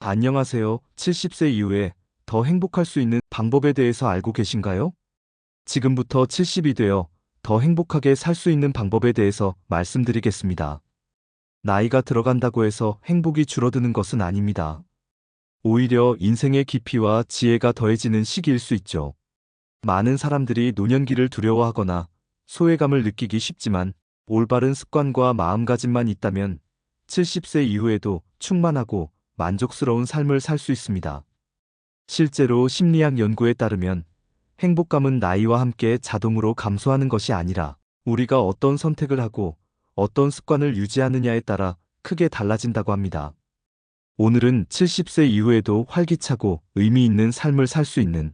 안녕하세요. 70세 이후에 더 행복할 수 있는 방법에 대해서 알고 계신가요? 지금부터 70이 되어 더 행복하게 살 수 있는 방법에 대해서 말씀드리겠습니다. 나이가 들어간다고 해서 행복이 줄어드는 것은 아닙니다. 오히려 인생의 깊이와 지혜가 더해지는 시기일 수 있죠. 많은 사람들이 노년기를 두려워하거나 소외감을 느끼기 쉽지만 올바른 습관과 마음가짐만 있다면 70세 이후에도 충만하고 만족스러운 삶을 살 수 있습니다. 실제로 심리학 연구에 따르면 행복감은 나이와 함께 자동으로 감소하는 것이 아니라 우리가 어떤 선택을 하고 어떤 습관을 유지하느냐에 따라 크게 달라진다고 합니다. 오늘은 70세 이후에도 활기차고 의미 있는 삶을 살 수 있는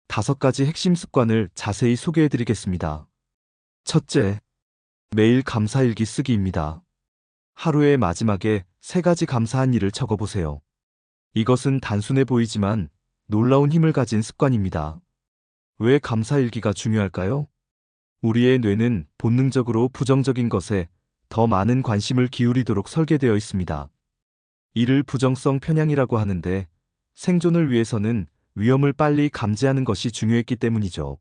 5가지 핵심 습관을 자세히 소개해 드리겠습니다. 첫째, 매일 감사일기 쓰기입니다. 하루의 마지막에 3가지 감사한 일을 적어보세요. 이것은 단순해 보이지만 놀라운 힘을 가진 습관입니다. 왜 감사일기가 중요할까요? 우리의 뇌는 본능적으로 부정적인 것에 더 많은 관심을 기울이도록 설계되어 있습니다. 이를 부정성 편향이라고 하는데 생존을 위해서는 위험을 빨리 감지하는 것이 중요했기 때문이죠.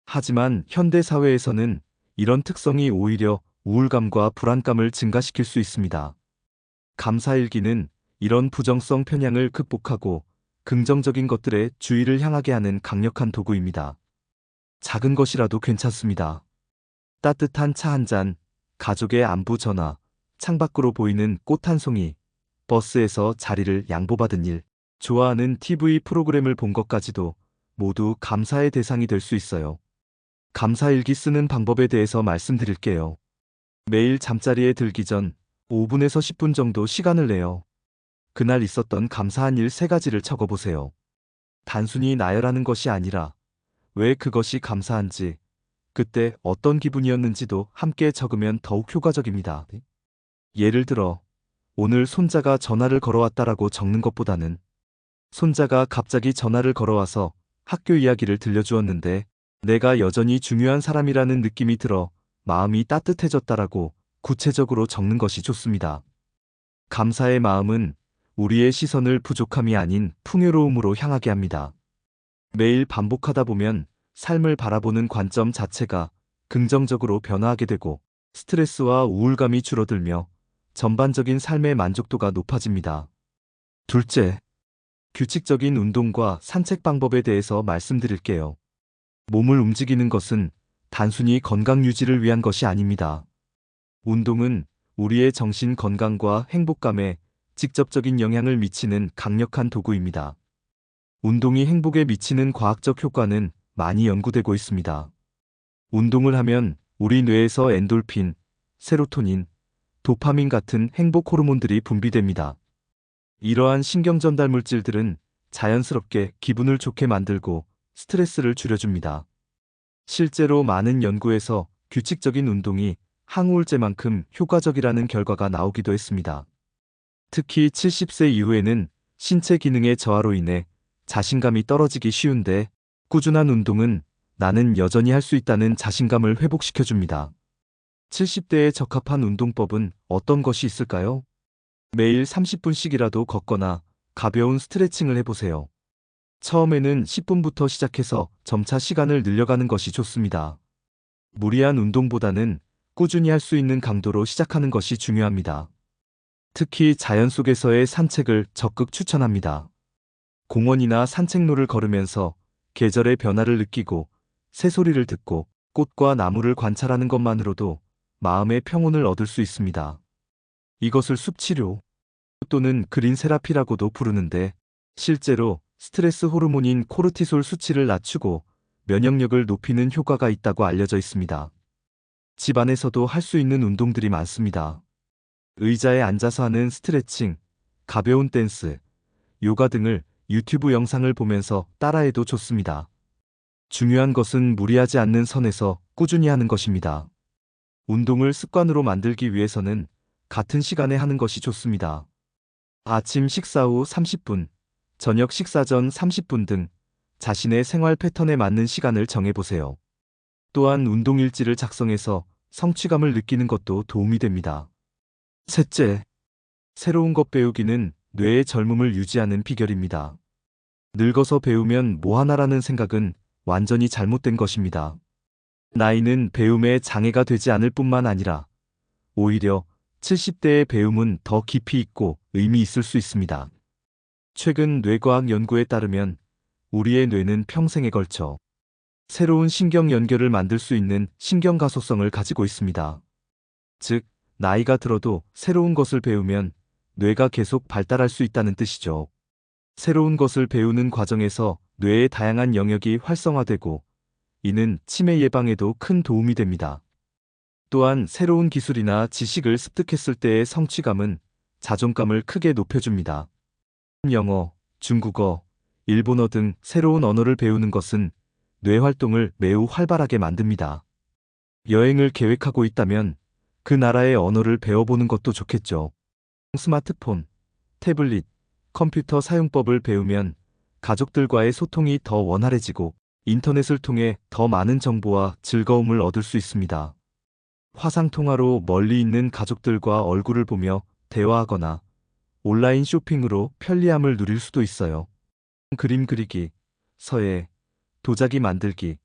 하지만 현대 사회에서는 이런 특성이 오히려 우울감과 불안감을 증가시킬 수 있습니다. 감사일기는 이런 부정성 편향을 극복하고 긍정적인 것들에 주의를 향하게 하는 강력한 도구입니다. 작은 것이라도 괜찮습니다. 따뜻한 차 한 잔, 가족의 안부 전화, 창밖으로 보이는 꽃 한 송이, 버스에서 자리를 양보받은 일, 좋아하는 TV 프로그램을 본 것까지도 모두 감사의 대상이 될 수 있어요. 감사일기 쓰는 방법에 대해서 말씀드릴게요. 매일 잠자리에 들기 전 5분에서 10분 정도 시간을 내요. 그날 있었던 감사한 일 3가지를 적어보세요. 단순히 나열하는 것이 아니라 왜 그것이 감사한지, 그때 어떤 기분이었는지도 함께 적으면 더욱 효과적입니다. 예를 들어, 오늘 손자가 전화를 걸어왔다라고 적는 것보다는 손자가 갑자기 전화를 걸어와서 학교 이야기를 들려주었는데 내가 여전히 중요한 사람이라는 느낌이 들어 마음이 따뜻해졌다라고 구체적으로 적는 것이 좋습니다. 감사의 마음은 우리의 시선을 부족함이 아닌 풍요로움으로 향하게 합니다. 매일 반복하다 보면 삶을 바라보는 관점 자체가 긍정적으로 변화하게 되고 스트레스와 우울감이 줄어들며 전반적인 삶의 만족도가 높아집니다. 둘째, 규칙적인 운동과 산책 방법에 대해서 말씀드릴게요. 몸을 움직이는 것은 단순히 건강 유지를 위한 것이 아닙니다. 운동은 우리의 정신 건강과 행복감에 직접적인 영향을 미치는 강력한 도구입니다. 운동이 행복에 미치는 과학적 효과는 많이 연구되고 있습니다. 운동을 하면 우리 뇌에서 엔돌핀, 세로토닌, 도파민 같은 행복 호르몬들이 분비됩니다. 이러한 신경 전달 물질들은 자연스럽게 기분을 좋게 만들고 스트레스를 줄여줍니다. 실제로 많은 연구에서 규칙적인 운동이 항우울제만큼 효과적이라는 결과가 나오기도 했습니다. 특히 70세 이후에는 신체 기능의 저하로 인해 자신감이 떨어지기 쉬운데 꾸준한 운동은 나는 여전히 할 수 있다는 자신감을 회복시켜줍니다. 70대에 적합한 운동법은 어떤 것이 있을까요? 매일 30분씩이라도 걷거나 가벼운 스트레칭을 해보세요. 처음에는 10분부터 시작해서 점차 시간을 늘려가는 것이 좋습니다. 무리한 운동보다는 꾸준히 할 수 있는 강도로 시작하는 것이 중요합니다. 특히 자연 속에서의 산책을 적극 추천합니다. 공원이나 산책로를 걸으면서 계절의 변화를 느끼고 새소리를 듣고 꽃과 나무를 관찰하는 것만으로도 마음의 평온을 얻을 수 있습니다. 이것을 숲치료 또는 그린 세라피라고도 부르는데 실제로 스트레스 호르몬인 코르티솔 수치를 낮추고 면역력을 높이는 효과가 있다고 알려져 있습니다. 집 안에서도 할 수 있는 운동들이 많습니다. 의자에 앉아서 하는 스트레칭, 가벼운 댄스, 요가 등을 유튜브 영상을 보면서 따라해도 좋습니다. 중요한 것은 무리하지 않는 선에서 꾸준히 하는 것입니다. 운동을 습관으로 만들기 위해서는 같은 시간에 하는 것이 좋습니다. 아침 식사 후 30분, 저녁 식사 전 30분 등 자신의 생활 패턴에 맞는 시간을 정해보세요. 또한 운동 일지를 작성해서 성취감을 느끼는 것도 도움이 됩니다. 셋째, 새로운 것 배우기는 뇌의 젊음을 유지하는 비결입니다. 늙어서 배우면 뭐하나라는 생각은 완전히 잘못된 것입니다. 나이는 배움에 장애가 되지 않을 뿐만 아니라 오히려 70대의 배움은 더 깊이 있고 의미 있을 수 있습니다. 최근 뇌과학 연구에 따르면 우리의 뇌는 평생에 걸쳐 새로운 신경 연결을 만들 수 있는 신경 가소성을 가지고 있습니다. 즉, 나이가 들어도 새로운 것을 배우면 뇌가 계속 발달할 수 있다는 뜻이죠. 새로운 것을 배우는 과정에서 뇌의 다양한 영역이 활성화되고 이는 치매 예방에도 큰 도움이 됩니다. 또한 새로운 기술이나 지식을 습득했을 때의 성취감은 자존감을 크게 높여줍니다. 영어, 중국어, 일본어 등 새로운 언어를 배우는 것은 뇌 활동을 매우 활발하게 만듭니다. 여행을 계획하고 있다면 그 나라의 언어를 배워보는 것도 좋겠죠. 스마트폰, 태블릿, 컴퓨터 사용법을 배우면 가족들과의 소통이 더 원활해지고 인터넷을 통해 더 많은 정보와 즐거움을 얻을 수 있습니다. 화상통화로 멀리 있는 가족들과 얼굴을 보며 대화하거나 온라인 쇼핑으로 편리함을 누릴 수도 있어요. 그림 그리기, 서예, 도자기 만들기,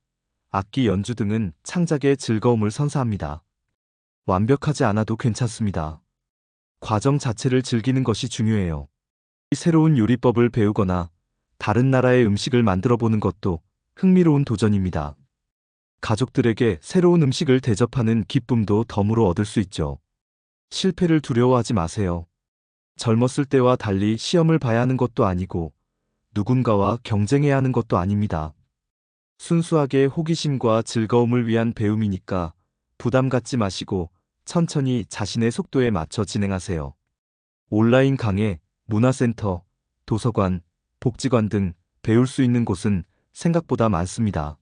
악기 연주 등은 창작의 즐거움을 선사합니다. 완벽하지 않아도 괜찮습니다. 과정 자체를 즐기는 것이 중요해요. 새로운 요리법을 배우거나 다른 나라의 음식을 만들어 보는 것도 흥미로운 도전입니다. 가족들에게 새로운 음식을 대접하는 기쁨도 덤으로 얻을 수 있죠. 실패를 두려워하지 마세요. 젊었을 때와 달리 시험을 봐야 하는 것도 아니고 누군가와 경쟁해야 하는 것도 아닙니다. 순수하게 호기심과 즐거움을 위한 배움이니까 부담 갖지 마시고 천천히 자신의 속도에 맞춰 진행하세요. 온라인 강의, 문화센터, 도서관, 복지관 등 배울 수 있는 곳은 생각보다 많습니다.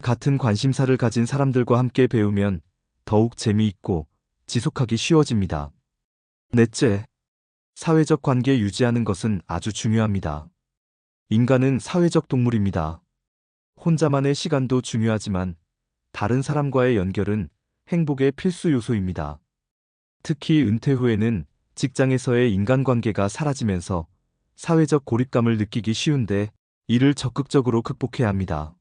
같은 관심사를 가진 사람들과 함께 배우면 더욱 재미있고 지속하기 쉬워집니다. 넷째, 사회적 관계 유지하는 것은 아주 중요합니다. 인간은 사회적 동물입니다. 혼자만의 시간도 중요하지만 다른 사람과의 연결은 행복의 필수 요소입니다. 특히 은퇴 후에는 직장에서의 인간관계가 사라지면서 사회적 고립감을 느끼기 쉬운데 이를 적극적으로 극복해야 합니다.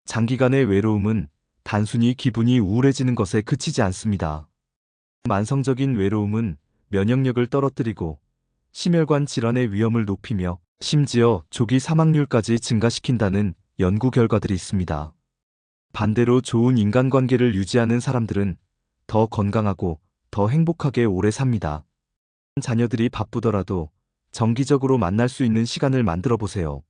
장기간의 외로움은 단순히 기분이 우울해지는 것에 그치지 않습니다. 만성적인 외로움은 면역력을 떨어뜨리고 심혈관 질환의 위험을 높이며 심지어 조기 사망률까지 증가시킨다는 연구 결과들이 있습니다. 반대로 좋은 인간관계를 유지하는 사람들은 더 건강하고 더 행복하게 오래 삽니다. 자녀들이 바쁘더라도 정기적으로 만날 수 있는 시간을 만들어 보세요.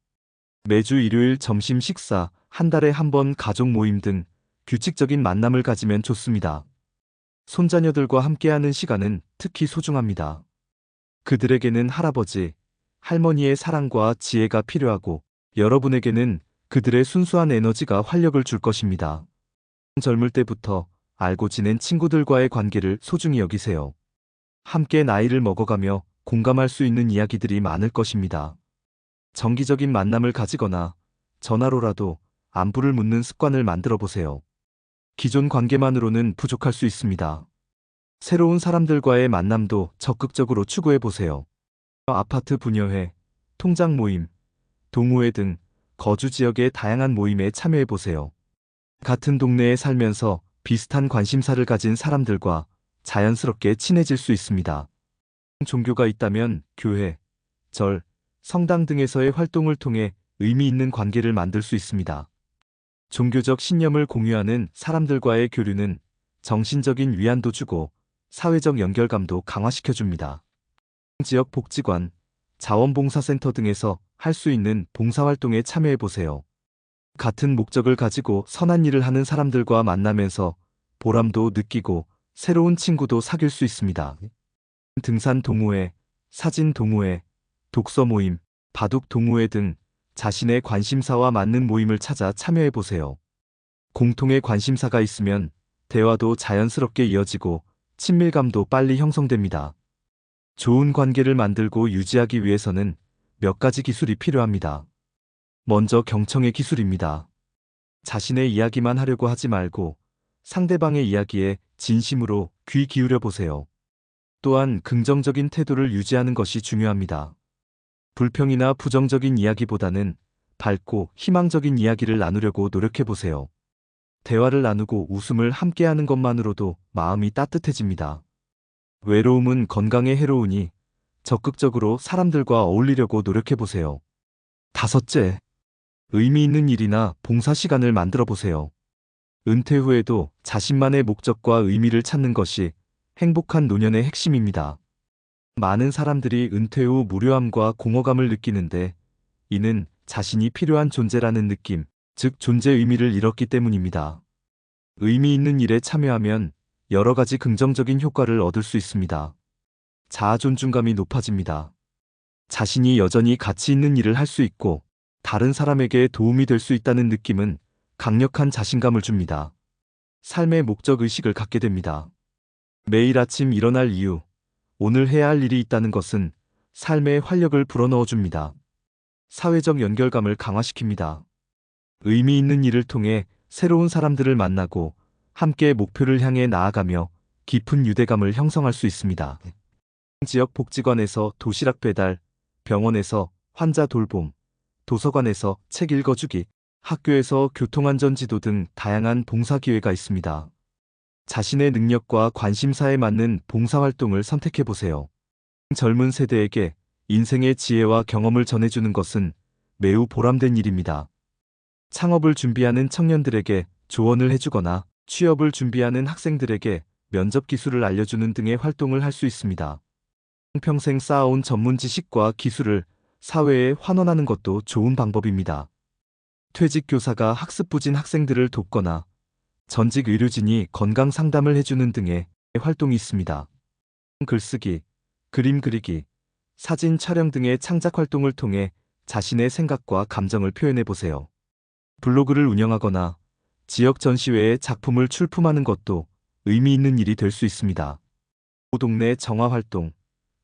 매주 일요일 점심 식사, 한 달에 한 번 가족 모임 등 규칙적인 만남을 가지면 좋습니다. 손자녀들과 함께하는 시간은 특히 소중합니다. 그들에게는 할아버지, 할머니의 사랑과 지혜가 필요하고 여러분에게는 그들의 순수한 에너지가 활력을 줄 것입니다. 젊을 때부터 알고 지낸 친구들과의 관계를 소중히 여기세요. 함께 나이를 먹어가며 공감할 수 있는 이야기들이 많을 것입니다. 정기적인 만남을 가지거나 전화로라도 안부를 묻는 습관을 만들어 보세요. 기존 관계만으로는 부족할 수 있습니다. 새로운 사람들과의 만남도 적극적으로 추구해 보세요. 아파트 분여회, 통장 모임, 동호회 등 거주 지역의 다양한 모임에 참여해 보세요. 같은 동네에 살면서 비슷한 관심사를 가진 사람들과 자연스럽게 친해질 수 있습니다. 종교가 있다면 교회, 절, 성당 등에서의 활동을 통해 의미 있는 관계를 만들 수 있습니다. 종교적 신념을 공유하는 사람들과의 교류는 정신적인 위안도 주고 사회적 연결감도 강화시켜줍니다. 지역 복지관, 자원봉사센터 등에서 할 수 있는 봉사활동에 참여해보세요. 같은 목적을 가지고 선한 일을 하는 사람들과 만나면서 보람도 느끼고 새로운 친구도 사귈 수 있습니다. 등산 동호회, 사진 동호회, 독서 모임, 바둑 동호회 등 자신의 관심사와 맞는 모임을 찾아 참여해보세요. 공통의 관심사가 있으면 대화도 자연스럽게 이어지고 친밀감도 빨리 형성됩니다. 좋은 관계를 만들고 유지하기 위해서는 몇 가지 기술이 필요합니다. 먼저 경청의 기술입니다. 자신의 이야기만 하려고 하지 말고 상대방의 이야기에 진심으로 귀 기울여 보세요. 또한 긍정적인 태도를 유지하는 것이 중요합니다. 불평이나 부정적인 이야기보다는 밝고 희망적인 이야기를 나누려고 노력해 보세요. 대화를 나누고 웃음을 함께하는 것만으로도 마음이 따뜻해집니다. 외로움은 건강에 해로우니 적극적으로 사람들과 어울리려고 노력해 보세요. 다섯째, 의미 있는 일이나 봉사 시간을 만들어 보세요. 은퇴 후에도 자신만의 목적과 의미를 찾는 것이 행복한 노년의 핵심입니다. 많은 사람들이 은퇴 후 무료함과 공허감을 느끼는데 이는 자신이 필요한 존재라는 느낌, 즉 존재 의미를 잃었기 때문입니다. 의미 있는 일에 참여하면 여러 가지 긍정적인 효과를 얻을 수 있습니다. 자아 존중감이 높아집니다. 자신이 여전히 가치 있는 일을 할 수 있고 다른 사람에게 도움이 될 수 있다는 느낌은 강력한 자신감을 줍니다. 삶의 목적 의식을 갖게 됩니다. 매일 아침 일어날 이유, 오늘 해야 할 일이 있다는 것은 삶의 활력을 불어넣어 줍니다. 사회적 연결감을 강화시킵니다. 의미 있는 일을 통해 새로운 사람들을 만나고 함께 목표를 향해 나아가며 깊은 유대감을 형성할 수 있습니다. 지역 복지관에서 도시락 배달, 병원에서 환자 돌봄, 도서관에서 책 읽어주기, 학교에서 교통안전 지도 등 다양한 봉사 기회가 있습니다. 자신의 능력과 관심사에 맞는 봉사활동을 선택해 보세요. 젊은 세대에게 인생의 지혜와 경험을 전해주는 것은 매우 보람된 일입니다. 창업을 준비하는 청년들에게 조언을 해주거나 취업을 준비하는 학생들에게 면접 기술을 알려주는 등의 활동을 할 수 있습니다. 평생 쌓아온 전문 지식과 기술을 사회에 환원하는 것도 좋은 방법입니다. 퇴직 교사가 학습 부진 학생들을 돕거나 전직 의료진이 건강 상담을 해주는 등의 활동이 있습니다. 글쓰기, 그림 그리기, 사진 촬영 등의 창작 활동을 통해 자신의 생각과 감정을 표현해 보세요. 블로그를 운영하거나 지역 전시회에 작품을 출품하는 것도 의미 있는 일이 될 수 있습니다. 동네 정화 활동,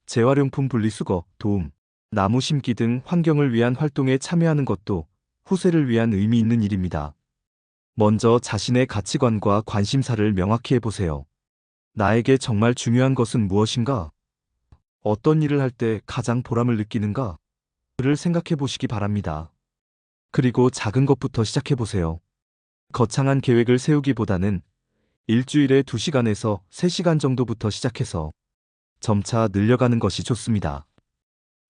재활용품 분리수거, 도움, 나무 심기 등 환경을 위한 활동에 참여하는 것도 후세를 위한 의미 있는 일입니다. 먼저 자신의 가치관과 관심사를 명확히 해보세요. 나에게 정말 중요한 것은 무엇인가? 어떤 일을 할 때 가장 보람을 느끼는가? 를 생각해 보시기 바랍니다. 그리고 작은 것부터 시작해 보세요. 거창한 계획을 세우기보다는 일주일에 2시간에서 3시간 정도부터 시작해서 점차 늘려가는 것이 좋습니다.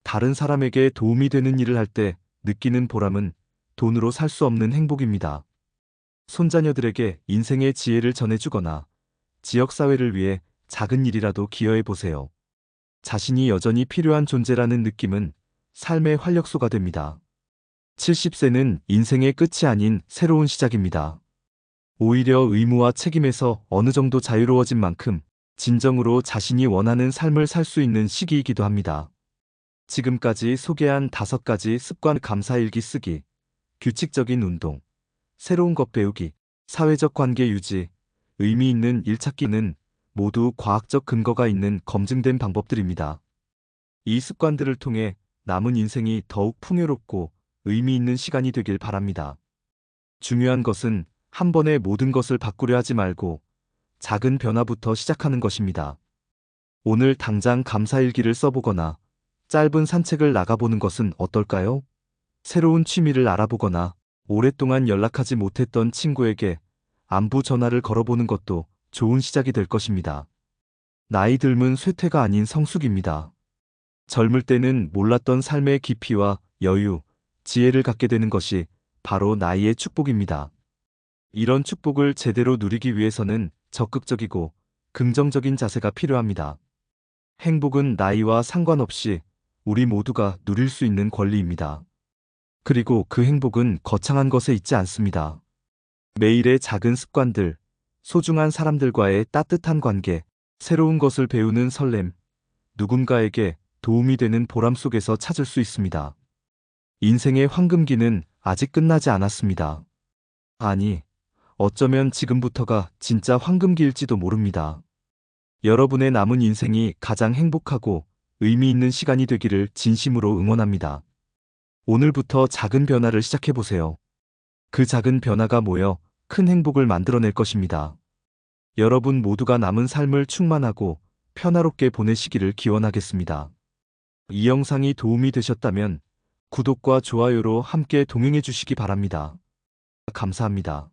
다른 사람에게 도움이 되는 일을 할 때 느끼는 보람은 돈으로 살 수 없는 행복입니다. 손자녀들에게 인생의 지혜를 전해주거나 지역사회를 위해 작은 일이라도 기여해 보세요. 자신이 여전히 필요한 존재라는 느낌은 삶의 활력소가 됩니다. 70세는 인생의 끝이 아닌 새로운 시작입니다. 오히려 의무와 책임에서 어느 정도 자유로워진 만큼 진정으로 자신이 원하는 삶을 살 수 있는 시기이기도 합니다. 지금까지 소개한 5가지 습관 감사일기 쓰기, 규칙적인 운동, 새로운 것 배우기, 사회적 관계 유지, 의미 있는 일 찾기는 모두 과학적 근거가 있는 검증된 방법들입니다. 이 습관들을 통해 남은 인생이 더욱 풍요롭고 의미 있는 시간이 되길 바랍니다. 중요한 것은 한 번에 모든 것을 바꾸려 하지 말고 작은 변화부터 시작하는 것입니다. 오늘 당장 감사일기를 써보거나 짧은 산책을 나가보는 것은 어떨까요? 새로운 취미를 알아보거나 오랫동안 연락하지 못했던 친구에게 안부 전화를 걸어보는 것도 좋은 시작이 될 것입니다. 나이 들면 쇠퇴가 아닌 성숙입니다. 젊을 때는 몰랐던 삶의 깊이와 여유, 지혜를 갖게 되는 것이 바로 나이의 축복입니다. 이런 축복을 제대로 누리기 위해서는 적극적이고 긍정적인 자세가 필요합니다. 행복은 나이와 상관없이 우리 모두가 누릴 수 있는 권리입니다. 그리고 그 행복은 거창한 것에 있지 않습니다. 매일의 작은 습관들, 소중한 사람들과의 따뜻한 관계, 새로운 것을 배우는 설렘, 누군가에게 도움이 되는 보람 속에서 찾을 수 있습니다. 인생의 황금기는 아직 끝나지 않았습니다. 아니, 어쩌면 지금부터가 진짜 황금기일지도 모릅니다. 여러분의 남은 인생이 가장 행복하고 의미 있는 시간이 되기를 진심으로 응원합니다. 오늘부터 작은 변화를 시작해보세요. 그 작은 변화가 모여 큰 행복을 만들어낼 것입니다. 여러분 모두가 남은 삶을 충만하고 평화롭게 보내시기를 기원하겠습니다. 이 영상이 도움이 되셨다면 구독과 좋아요로 함께 동행해 주시기 바랍니다. 감사합니다.